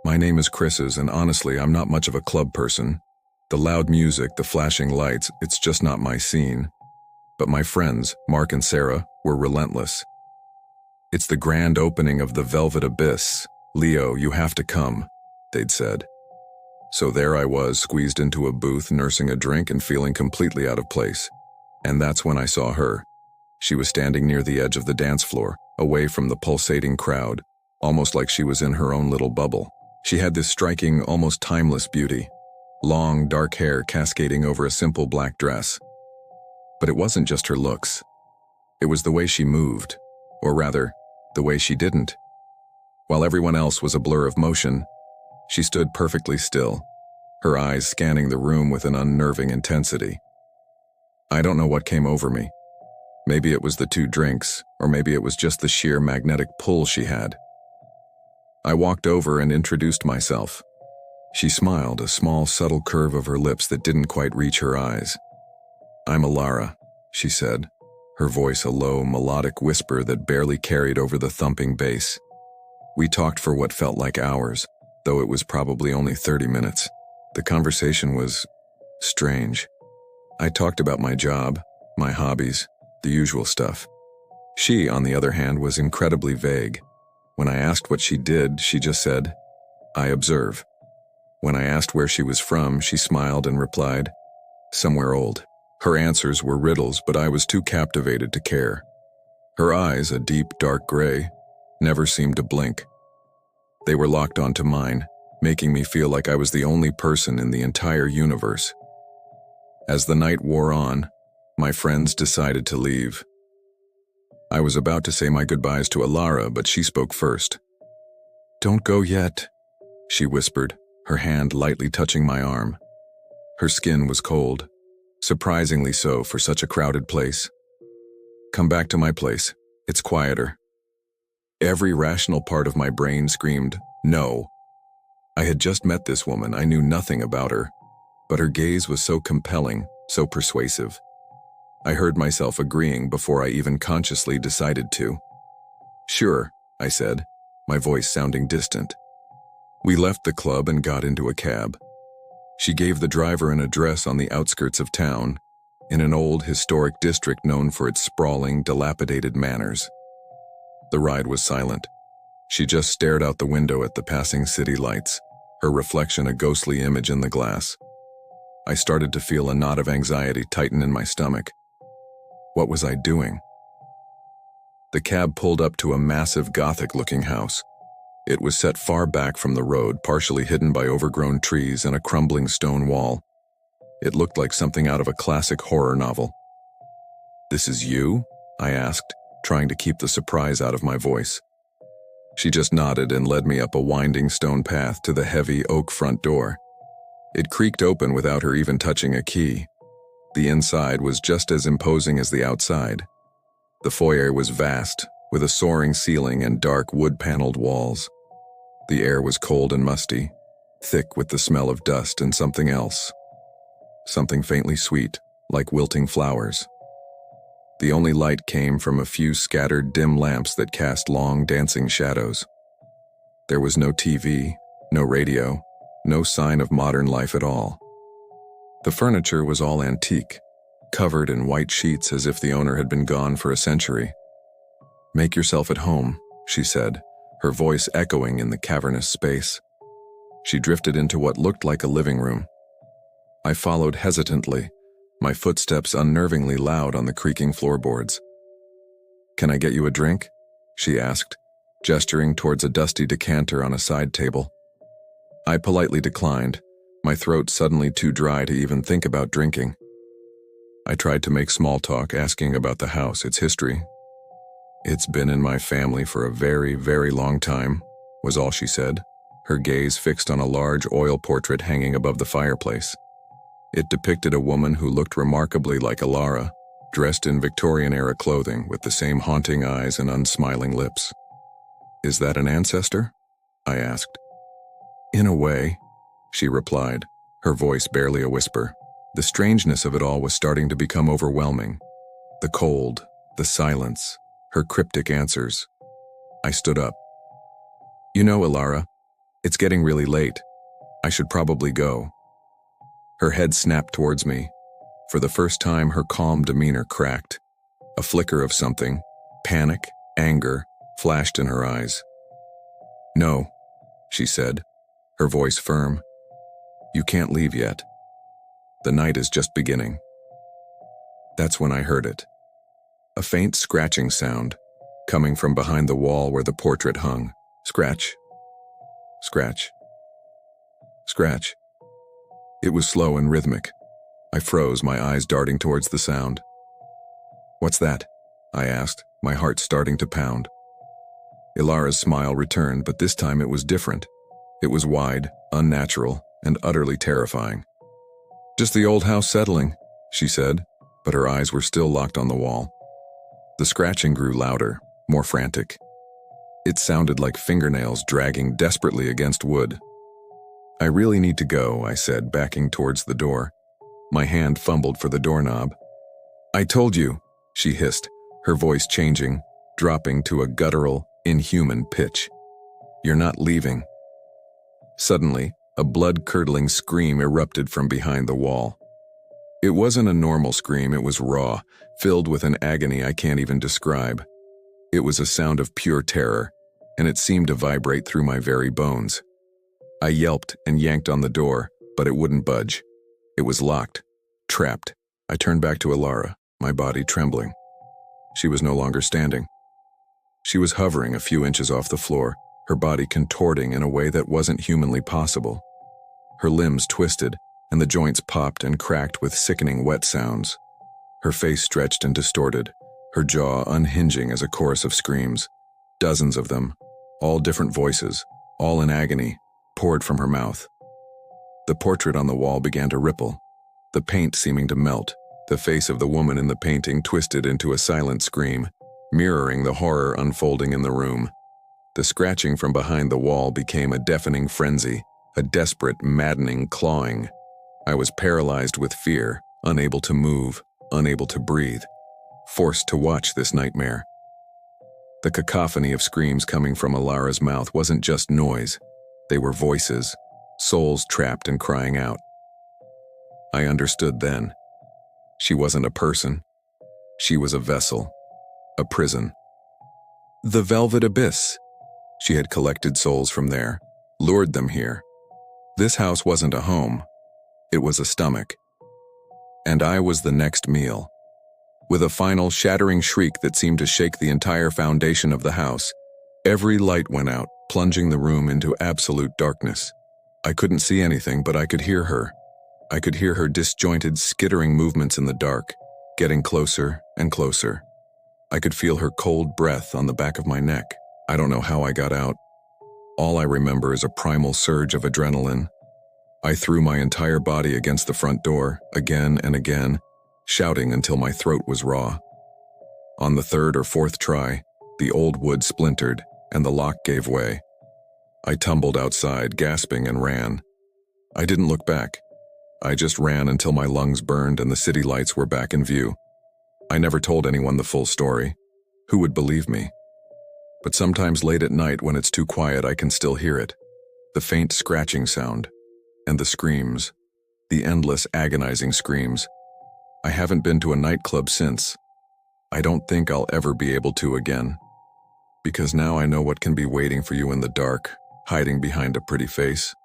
My name is Chris's, and honestly, I'm not much of a club person. The loud music, the flashing lights, it's just not my scene. But my friends, Mark and Sarah, were relentless. It's the grand opening of the Velvet Abyss. Leo, you have to come, they'd said. So there I was, squeezed into a booth, nursing a drink and feeling completely out of place. And that's when I saw her. She was standing near the edge of the dance floor, away from the pulsating crowd, almost like she was in her own little bubble. She had this striking, almost timeless beauty. Long, dark hair cascading over a simple black dress. But it wasn't just her looks. It was the way she moved, or rather, the way she didn't. While everyone else was a blur of motion, she stood perfectly still, her eyes scanning the room with an unnerving intensity. I don't know what came over me. Maybe it was the 2 drinks, or maybe it was just the sheer magnetic pull she had. I walked over and introduced myself. She smiled, a small, subtle curve of her lips that didn't quite reach her eyes. "I'm Alara," she said, her voice a low, melodic whisper that barely carried over the thumping bass. We talked for what felt like hours, though it was probably only 30 minutes. The conversation was strange. I talked about my job, my hobbies, the usual stuff. She, on the other hand, was incredibly vague. When I asked what she did, she just said, "I observe." When I asked where she was from, she smiled and replied, "Somewhere old." Her answers were riddles, but I was too captivated to care. Her eyes, a deep, dark gray, never seemed to blink. They were locked onto mine, making me feel like I was the only person in the entire universe. As the night wore on, my friends decided to leave. I was about to say my goodbyes to Alara, but she spoke first. "Don't go yet," she whispered, her hand lightly touching my arm. Her skin was cold, surprisingly so for such a crowded place. "Come back to my place. It's quieter." Every rational part of my brain screamed, no. I had just met this woman, I knew nothing about her, but her gaze was so compelling, so persuasive. I heard myself agreeing before I even consciously decided to. "Sure," I said, my voice sounding distant. We left the club and got into a cab. She gave the driver an address on the outskirts of town, in an old historic district known for its sprawling, dilapidated manors. The ride was silent. She just stared out the window at the passing city lights, her reflection a ghostly image in the glass. I started to feel a knot of anxiety tighten in my stomach. What was I doing? The cab pulled up to a massive Gothic-looking house. It was set far back from the road, partially hidden by overgrown trees and a crumbling stone wall. It looked like something out of a classic horror novel. "This is you?" I asked, trying to keep the surprise out of my voice. She just nodded and led me up a winding stone path to the heavy oak front door. It creaked open without her even touching a key. The inside was just as imposing as the outside. The foyer was vast, with a soaring ceiling and dark wood-paneled walls. The air was cold and musty, thick with the smell of dust and something else. Something faintly sweet, like wilting flowers. The only light came from a few scattered dim lamps that cast long dancing shadows. There was no TV, no radio, no sign of modern life at all. The furniture was all antique, covered in white sheets as if the owner had been gone for a century. "Make yourself at home," she said, her voice echoing in the cavernous space. She drifted into what looked like a living room. I followed hesitantly, my footsteps unnervingly loud on the creaking floorboards. "Can I get you a drink?" she asked, gesturing towards a dusty decanter on a side table. I politely declined, my throat suddenly too dry to even think about drinking. I tried to make small talk, asking about the house, its history. "It's been in my family for a very, very long time," was all she said, her gaze fixed on a large oil portrait hanging above the fireplace. It depicted a woman who looked remarkably like Alara, dressed in Victorian-era clothing with the same haunting eyes and unsmiling lips. "Is that an ancestor?" I asked. "In a way," she replied, her voice barely a whisper. The strangeness of it all was starting to become overwhelming. The cold, the silence, her cryptic answers. I stood up. "You know, Alara, It's getting really late. I should probably go. Her head snapped towards me. For the first time, her calm demeanor cracked. A flicker of something, panic, anger, flashed in her eyes. "No," she said, her voice firm. "You can't leave yet. The night is just beginning." That's when I heard it. A faint scratching sound, coming from behind the wall where the portrait hung. Scratch. Scratch. Scratch. It was slow and rhythmic. I froze, my eyes darting towards the sound. "What's that?" I asked, my heart starting to pound. Ilara's smile returned, but this time it was different. It was wide, unnatural, and utterly terrifying. "Just the old house settling," she said, but her eyes were still locked on the wall. The scratching grew louder, more frantic. It sounded like fingernails dragging desperately against wood. "I really need to go," I said, backing towards the door. My hand fumbled for the doorknob. "I told you," she hissed, her voice changing, dropping to a guttural, inhuman pitch. "You're not leaving." Suddenly, a blood-curdling scream erupted from behind the wall. It wasn't a normal scream, it was raw, filled with an agony I can't even describe. It was a sound of pure terror, and it seemed to vibrate through my very bones. I yelped and yanked on the door, but it wouldn't budge. It was locked, trapped. I turned back to Ilara, my body trembling. She was no longer standing. She was hovering a few inches off the floor, her body contorting in a way that wasn't humanly possible. Her limbs twisted, and the joints popped and cracked with sickening wet sounds. Her face stretched and distorted, her jaw unhinging as a chorus of screams. Dozens of them, all different voices, all in agony, poured from her mouth. The portrait on the wall began to ripple, the paint seeming to melt, the face of the woman in the painting twisted into a silent scream, mirroring the horror unfolding in the room. The scratching from behind the wall became a deafening frenzy, a desperate, maddening clawing. I was paralyzed with fear, unable to move, unable to breathe, forced to watch this nightmare. The cacophony of screams coming from Ilara's mouth wasn't just noise. They were voices, souls trapped and crying out. I understood then. She wasn't a person. She was a vessel, a prison. The Velvet Abyss. She had collected souls from there, lured them here. This house wasn't a home. It was a stomach. And I was the next meal. With a final shattering shriek that seemed to shake the entire foundation of the house, every light went out, plunging the room into absolute darkness. I couldn't see anything, but I could hear her. I could hear her disjointed, skittering movements in the dark, getting closer and closer. I could feel her cold breath on the back of my neck. I don't know how I got out. All I remember is a primal surge of adrenaline. I threw my entire body against the front door, again and again, shouting until my throat was raw. On the third or fourth try, the old wood splintered and the lock gave way. I tumbled outside, gasping, and ran. I didn't look back. I just ran until my lungs burned and the city lights were back in view. I never told anyone the full story. Who would believe me? But sometimes late at night when it's too quiet, I can still hear it. The faint scratching sound. And the screams. The endless, agonizing screams. I haven't been to a nightclub since. I don't think I'll ever be able to again. Because now I know what can be waiting for you in the dark, hiding behind a pretty face.